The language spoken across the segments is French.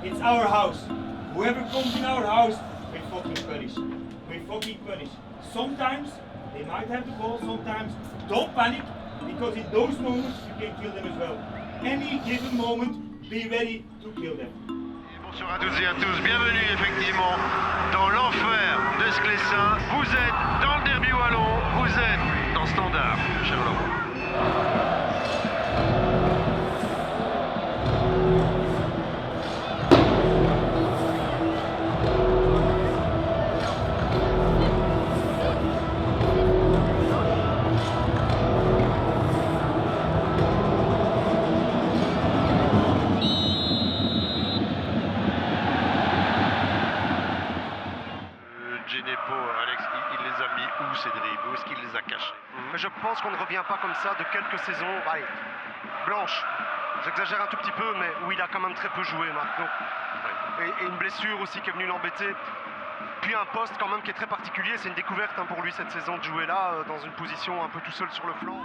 It's our house. Whoever comes in our house, we fucking punish. We fucking punish. Sometimes they might have the ball, sometimes don't panic, because in those moments you can kill them as well. Any given moment, be ready to kill them. Bonjour à toutes et à tous, bienvenue effectivement dans l'enfer de Sclessin. Vous êtes dans le derby wallon, vous êtes dans Standard, Charleroi. Alex, il les a mis où ces dribbles? Où est-ce qu'il les a cachés? Mais je pense qu'on ne revient pas comme ça de quelques saisons, allez, blanches. J'exagère un tout petit peu, mais où il a quand même très peu joué, Marc. Donc, et une blessure aussi qui est venue l'embêter. Puis un poste quand même qui est très particulier, c'est une découverte pour lui cette saison de jouer là, dans une position un peu tout seul sur le flanc.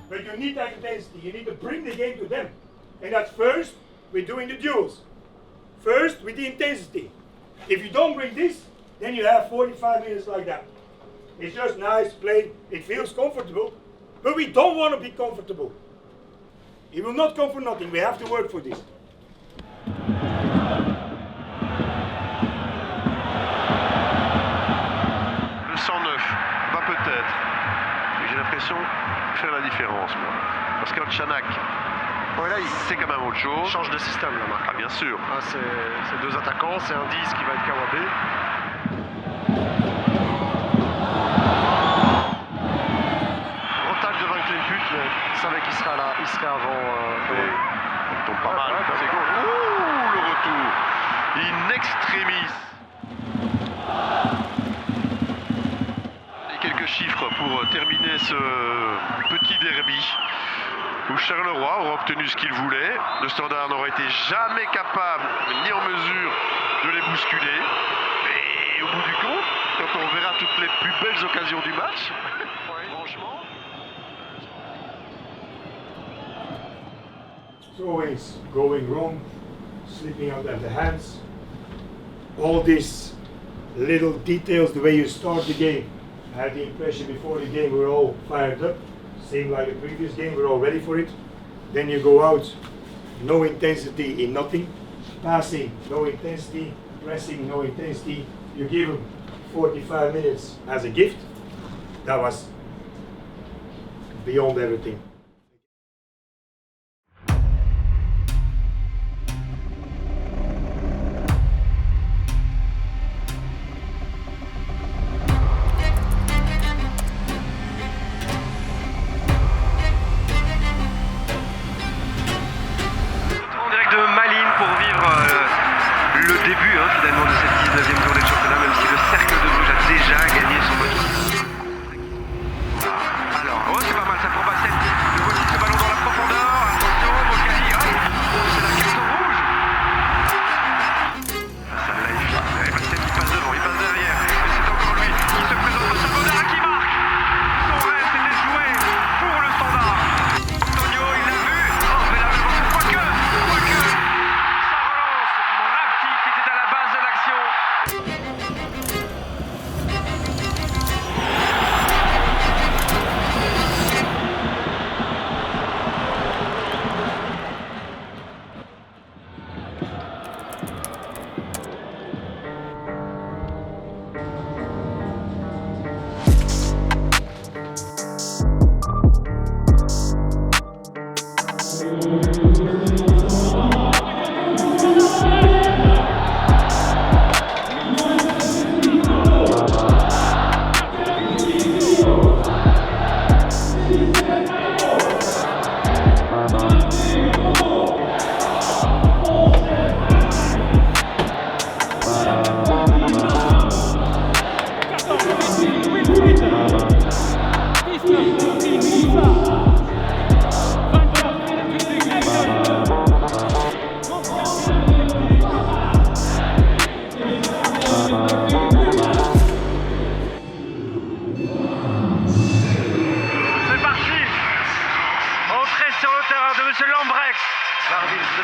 But you need that intensity, you need to bring the game to them. And that's first, we're doing the duels. First, with the intensity. If you don't bring this, then you have 45 minutes like that. It's just nice play, it feels comfortable, but we don't want to be comfortable. It will not come for nothing, we have to work for this. Le 109 va peut-être, mais j'ai l'impression faire la différence, moi. Parce que Chanak, là, c'est quand même autre chose. Change de système là, Marc. Ah, bien sûr. Ah, c'est deux attaquants, c'est un 10 qui va être Kawabé. Gros de 20 putes, mais il savait qu'il serait là, il serait avant. Il tombe pas mal. C'est cool. Ouh, le retour. In extremis. Et quelques chiffres pour terminer ce petit derby où Charleroi aura obtenu ce qu'il voulait. Le Standard n'aurait été jamais capable ni en mesure de les bousculer. Et au bout du compte, quand on verra toutes les plus belles occasions du match, franchement. It's always going wrong, slipping out of the hands. All these little details, the way you start the game. I had the impression before the game we were all fired up. Same like the previous game, we're all ready for it. Then you go out, no intensity in nothing. Passing, no intensity. Pressing, no intensity. You give them 45 minutes as a gift. That was beyond everything. De Malines pour vivre le début finalement de cette 19e journée de championnat, même si le cercle de Bruges a déjà gagné son match. Alors, oh c'est pas mal ça pour Basset.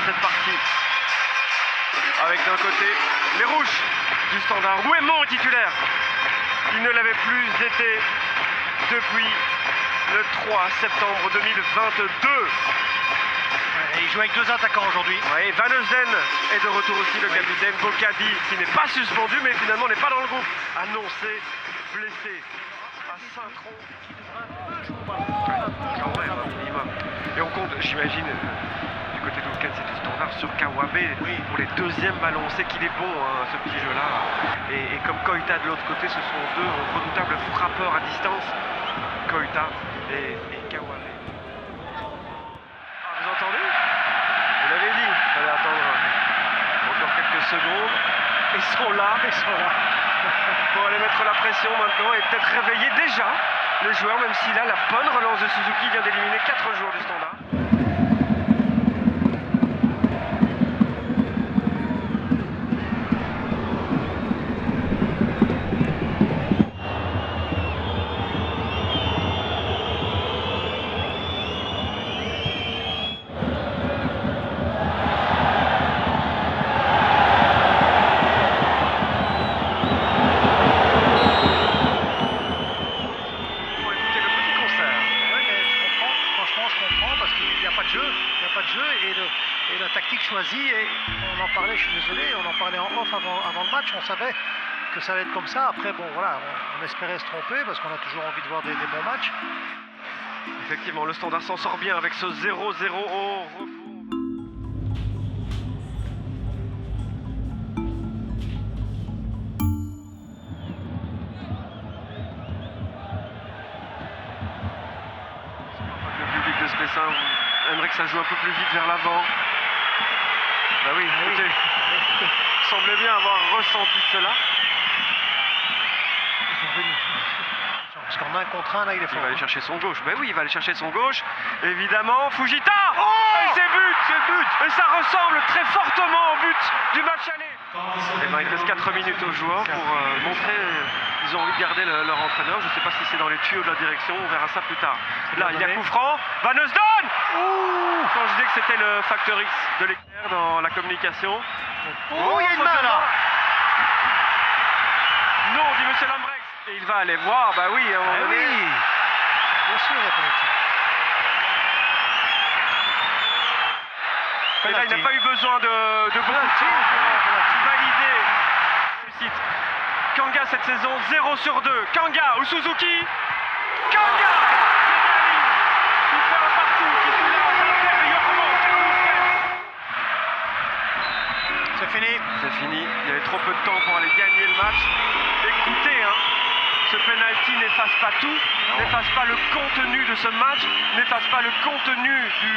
cette partie. Avec d'un côté les rouges du Standard. Ouémont est titulaire. Il ne l'avait plus été depuis le 3 septembre 2022. Et il joue avec 2 attaquants aujourd'hui. Ouais, Van Heusden est de retour aussi, le capitaine. Bocadi, qui n'est pas suspendu, mais finalement n'est pas dans le groupe. Annoncé, blessé à Saint-Tron. Quand même, un minimum. Et on compte, j'imagine, du côté de Lucas, c'est du Standard sur Kawabe pour les deuxièmes ballons. On sait qu'il est bon, hein, ce petit jeu-là. Et comme Koita de l'autre côté, ce sont 2 redoutables frappeurs à distance. Koita et Kawabe. Vous entendez? Vous l'avez dit, il fallait attendre encore quelques secondes. Ils sont là. Pour aller mettre la pression maintenant et peut-être réveiller déjà les joueurs, même si là la bonne relance de Suzuki vient d'éliminer 4 joueurs du Standard. Et la tactique choisie, et on en parlait, je suis désolé, on en parlait en off avant le match, on savait que ça allait être comme ça. Après, bon voilà, on espérait se tromper parce qu'on a toujours envie de voir des bons matchs. Effectivement, le Standard s'en sort bien avec ce 0-0 au retour. Le public de Spessin aimerait que ça joue un peu plus vite vers l'avant. Bah oui, écoutez, il semblait bien avoir ressenti cela. Parce qu'en 1 contre 1, là, il est fort. Il va aller chercher son gauche. Ben oui, il va aller chercher son gauche. Évidemment, Fujita. Et c'est but. Et ça ressemble très fortement au but du match aller. Et ben, il reste 4 minutes aux joueurs pour montrer. Ils ont envie de garder leur entraîneur. Je ne sais pas si c'est dans les tuyaux de la direction. On verra ça plus tard. Là, il y a coup franc. Van Heusden. Quand je disais que c'était le facteur X de l'éclair dans la communication. Oh, il y a une main là. Non, dit monsieur Lambrecht. Et il va aller voir, bah oui, à un moment donné. Oui, bien sûr, il y a penalty. Et là, il n'a pas eu besoin de beaucoup de temps pour valider le site. Kanga cette saison, 0 sur 2. Kanga ou Suzuki. Kanga qui fait un partout, qui soulage intérieurement. C'est fini. C'est fini, il y avait trop peu de temps pour aller gagner le match. Écoutez, hein, ce penalty n'efface pas tout, n'efface pas le contenu de ce match, n'efface pas le contenu du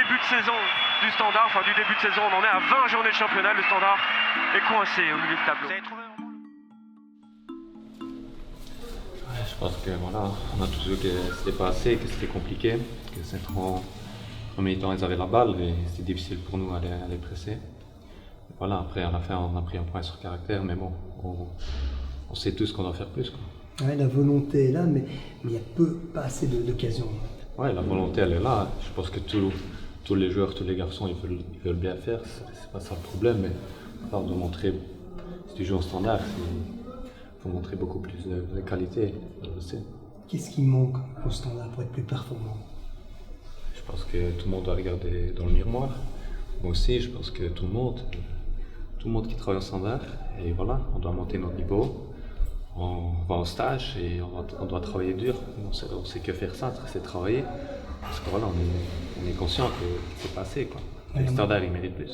début de saison du Standard. Enfin, du début de saison, on en est à 20 journées de championnat. Le Standard est coincé au milieu de tableau. Vous avez trouvé Je pense que voilà, on a tous vu que c'était pas assez, que c'était compliqué, que Saint-Tron, en même temps ils avaient la balle et c'était difficile pour nous d'aller presser. Voilà, après à la fin on a pris un point sur caractère, mais bon, on sait tous qu'on doit faire plus, quoi. Ouais, la volonté est là, mais il n'y a pas assez d'occasions. Ouais, la volonté elle est là. Je pense que tous les joueurs, tous les garçons, ils veulent bien faire. C'est pas ça le problème, mais à part de montrer, si tu joues en Standard, il faut montrer beaucoup plus de qualité. Je sais. Qu'est-ce qui manque au Standard pour être plus performant? Je pense que tout le monde doit regarder dans le miroir. Moi aussi, je pense que tout le monde qui travaille en Standard, et voilà, on doit monter notre niveau. On va au stage et on doit travailler dur. On sait que faire ça, c'est travailler. Parce que voilà, on est conscient que c'est pas assez, quoi. Le Standard, il mérite plus.